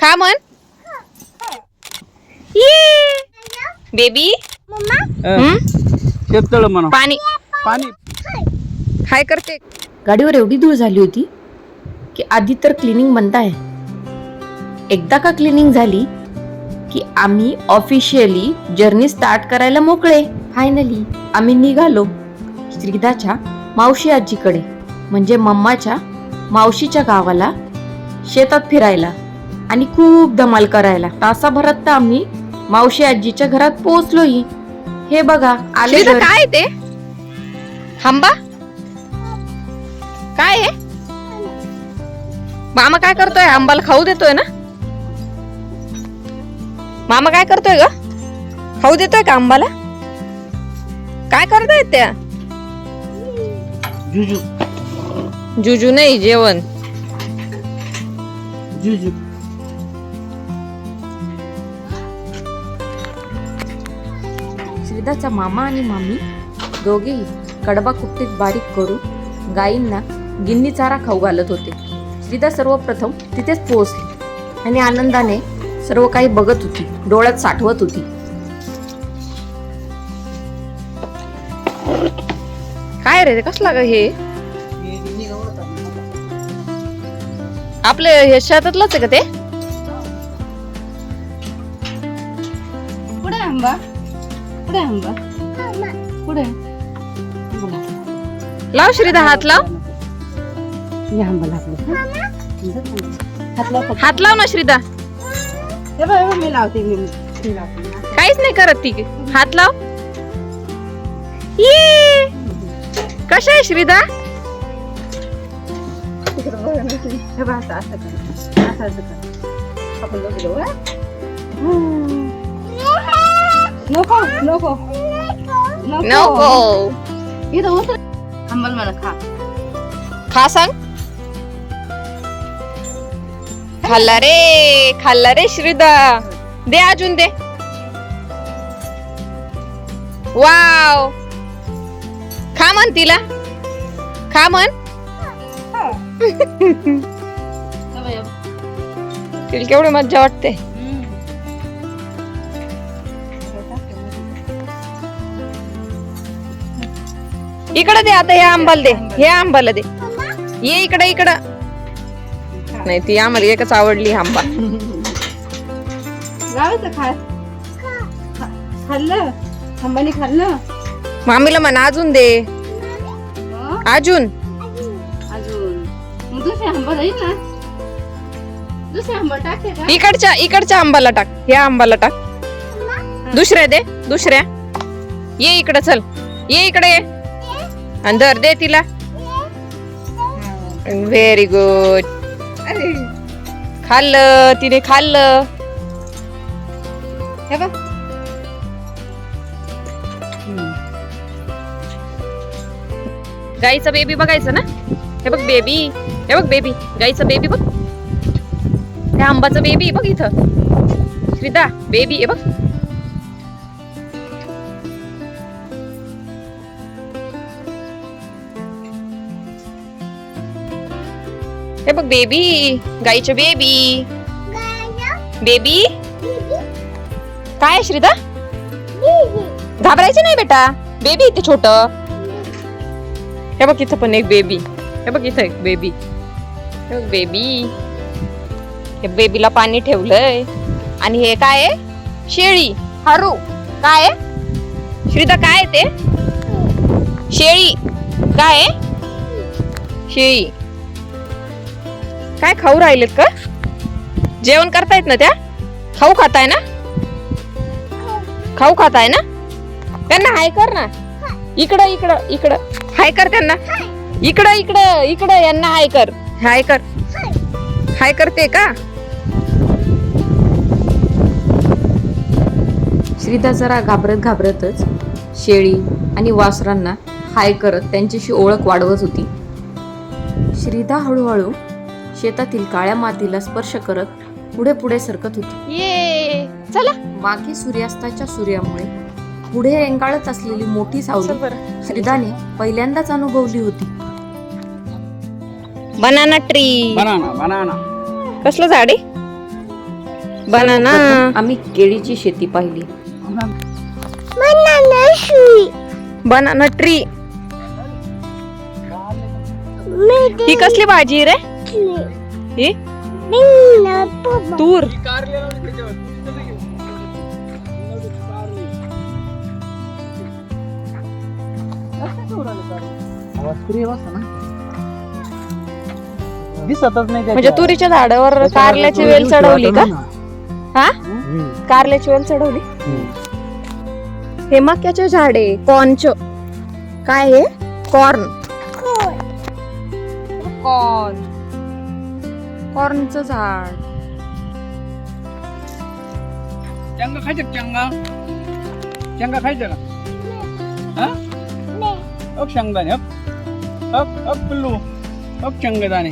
खा म्हण. ये बेबी शेततळ म्हणा. पाणी पाणी काय करते. गाडीवर एवढी धूळ झाली होती की आधी तर क्लिनिंग बंद आहे. एकदा का क्लिनिंग झाली की आम्ही ऑफिशियली जर्नी स्टार्ट करायला मोकळे. फायनली आम्ही निघालो श्रीदाच्या मावशी आजीकडे, म्हणजे मम्माच्या मावशीच्या गावाला, शेतात फिरायला आणि खूप धमाल करायला. तासाभरात तर आम्ही मावशी आजीच्या घरात पोहोचलोही. हे बघा आले श्रीदा, घरी. काय ते हंबा काय आहे. मामा काय करतोय. आंबाला खाऊ देतोय ना. मामा काय करतोय ग. खाऊ देतोय का आंबाला. काय करतायत त्या. जुजू जुजू नाही, जेवण. जुजू श्रीदाचा मामा आणि मामी दोघेही कडबा कुट्टीत बारीक करून गायींना गिन्नी चारा खाऊ घालत होते. श्रीदा सर्वप्रथम तिथेच पोहोचली आणि आनंदाने सर्व काही बघत होती, डोळ्यात साठवत होती. काय रे कसला ग हे. आपले हे शेतातलंच आहे का ते. पुढे आंबा, पुढे आंबा, पुढे लाव श्रीदा, हात लाव. या आंबाला हात लाव ना श्रीदा. हे बघ मी लावते, मी लावते. काहीच नाही करत ती. हात लाव. ये कशा आहे श्रीदा. हे बघ असं असं कर, असं असं कर. आपण दोघे जाऊ, हा? नको नको नको. इथं उतर. आंबाला मला खा. खा सांग. खाल्ला रे श्रीदा. दे अजून दे. वाव. खा म्हण तिला. खा म्हण. तिला केवढी मज्जा वाटते. इकडे दे आता. हे आंबाला दे. हे आंबाला दे. ये इकडे इकडं. नाही ती आम्हाला एकच आवडली आंबा. लावायचं खास. खाल्लं आंबाने खाल्लं. मामीला म्हणा अजून दे. अजून अजून मग दुसऱ्या आंबा जाईल ना. दुसऱ्या आंबा टाकते का. इकडच्या आंबाला टाक. ह्या आंबाला टाक. दुसऱ्या दे. दुसऱ्या. ये इकडे चल. ये इकडे ये. आणि धर दे तिला. Very good. खाल्लं तिने. खाल्लं. हे बघ. गाईचा बेबी बघायचं ना. हे बघ बेबी. हे बघ बेबी. गाईचा बेबी बघ. त्या आंबाचा बेबी बघ इथं. श्रीदा बेबी आहे बघ. हे बघ बेबी. गाईच्या बेबी. बेबी काय आहे श्रीदा. घाबरायचं नाही बेटा. बेबी इथे छोट. हे बघ इथं पण एक बेबी. हे बघ इथं एक बेबी. हे बघ बेबी. हे बेबीला पाणी ठेवलंय. आणि हे काय आहे. शेळी. हरू काय आहे श्रीदा. काय आहे ते. शेळी. काय आहे. शेळी. काय खाऊ राहिलेत का. जेवण करतायत ना त्या. खाऊ खाताय ना. खाऊ खाताय ना. त्यांना हाय कर ना. इकडं इकडं इकडं हाय कर त्यांना. इकडं इकडं इकडं यांना हाय कर. हाय कर. हाय करते का. श्रीदा जरा घाबरतच शेळी आणि वासरांना हाय करत त्यांच्याशी ओळख वाढवत होती. श्रीदा हळूहळू शेतातील काळ्या मातीला स्पर्श करत पुढे पुढे सरकत होती. ये चला. मागे सूर्यास्ताच्या सूर्यामुळे पुढे रेंगाळत असलेली मोठी सावली श्रीदाने पहिल्यांदाच अनुभवली होती. Banana tree. Banana banana. कसलं झाड आहे. बनाना आम्ही केळीची शेती पाहिली. Banana tree. ही कसली भाजी रे? ही तूर. दिसतच नाही म्हणजे तुरीच्या झाडावर कारल्याची वेल चढवली का? हा, कारल्याची वेल चढवली. हे मक्याचे झाड आहे, कॉर्नच. काय आहे? कॉर्न. कॉर्नचं झाड. चंगा खायचं का? चंगा खायचं का? हा? अप शेंगदाणे, अप पिल्लू, अप शेंगदाणे.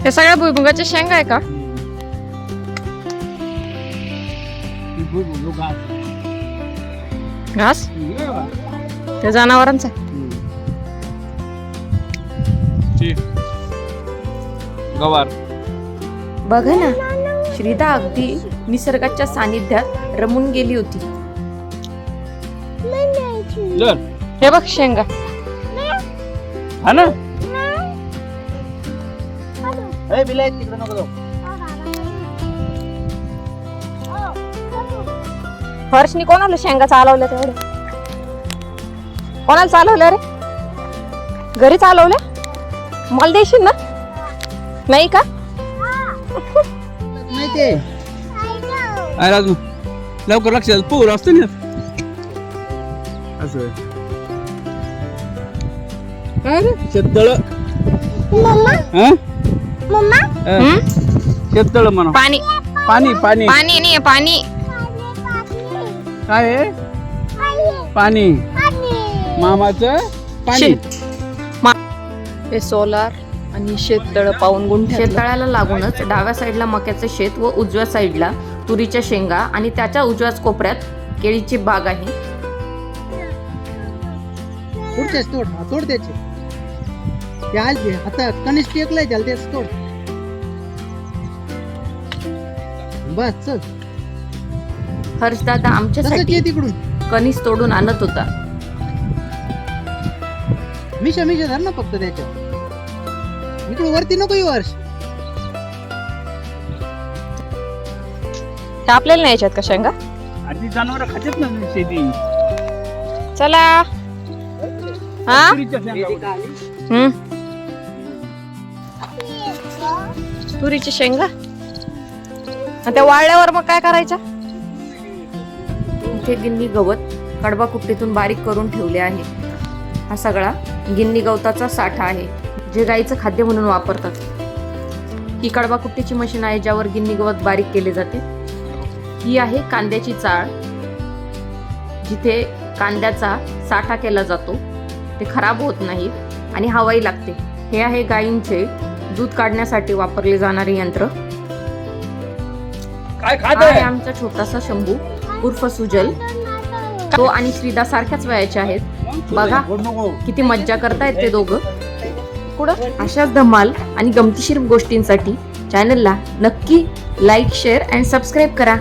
हे सगळ्या भुईमुगाच्या शेंगा आहे का? घास त्या जनावरांचा. गवार. बघा ना, श्रीदा अगदी निसर्गाच्या सानिध्यात रमून गेली होती. हे बघ शेंगा. हा ना. बिलाय तिकडे नको जाऊ. हर्षनी कोणाला शेंगा चालवल्या तेवढे? कोणाला चालवल्या रे? घरी चालवल्या? मला देशील ना? नाही का? नाही ते राजू लवकर लक्षात पूर असतो ना. असं शेततळ. शेततळ म्हणा. पाणी पाणी पाणी पाणी नाही, पाणी. काय आहे? पाणी. मामाचं पाणी. हे सोलार आणि शेततळ पाऊन गुंठ्यातलं. शेततळ्याला लागूनच डाव्या साईडला मक्याचं शेत व उजव्या साईडला तुरीच्या शेंगा आणि त्याच्या उजव्याच कोपऱ्यात केळीची बाग आहे. पुढच्याच तोड. तोड त्याचे आता कनिष्ठ टेकलाय त्याला तेच तोड. बस चल. हर्षदादा आमच्यासाठी तिकडून कणीस तोडून आणत होता. मिशा धर ना फक्त त्याच्या. इकडून वरती नको येऊ वर्ष. हे आपल्याला नाही याच्यात का शेंगा? आधी जनावर खातात ना शेती. चला. हा, तुरीची शेंगा. आणि त्या वाळल्यावर मग काय करायचं? इथे गिन्नी गवत कडबा कुट्टीतून बारीक करून ठेवले आहे. हा सगळा गिन्नी गवताचा साठा आहे, जे गाईचं खाद्य म्हणून वापरतात. ही कडबा कुट्टीची मशीन आहे ज्यावर गिन्नी गवत बारीक केले जाते. ही आहे कांद्याची चाळ, जिथे कांद्याचा साठा केला जातो. ते खराब होत नाही आणि हवाही लागते. हे आहे गायींचे दूध काढण्यासाठी वापरले जाणारे यंत्र. काय हा आहे आमचा छोटासा शंभू उर्फ सुजल. तो आणि श्रीदा सारख्याच वयाचे आहेत. बघा किती मज्जा करतायत ते दोघं. कुठं? अशाच धमाल आणि गमतीशीर गोष्टींसाठी चॅनलला नक्की लाईक, शेअर अँड सबस्क्राईब करा.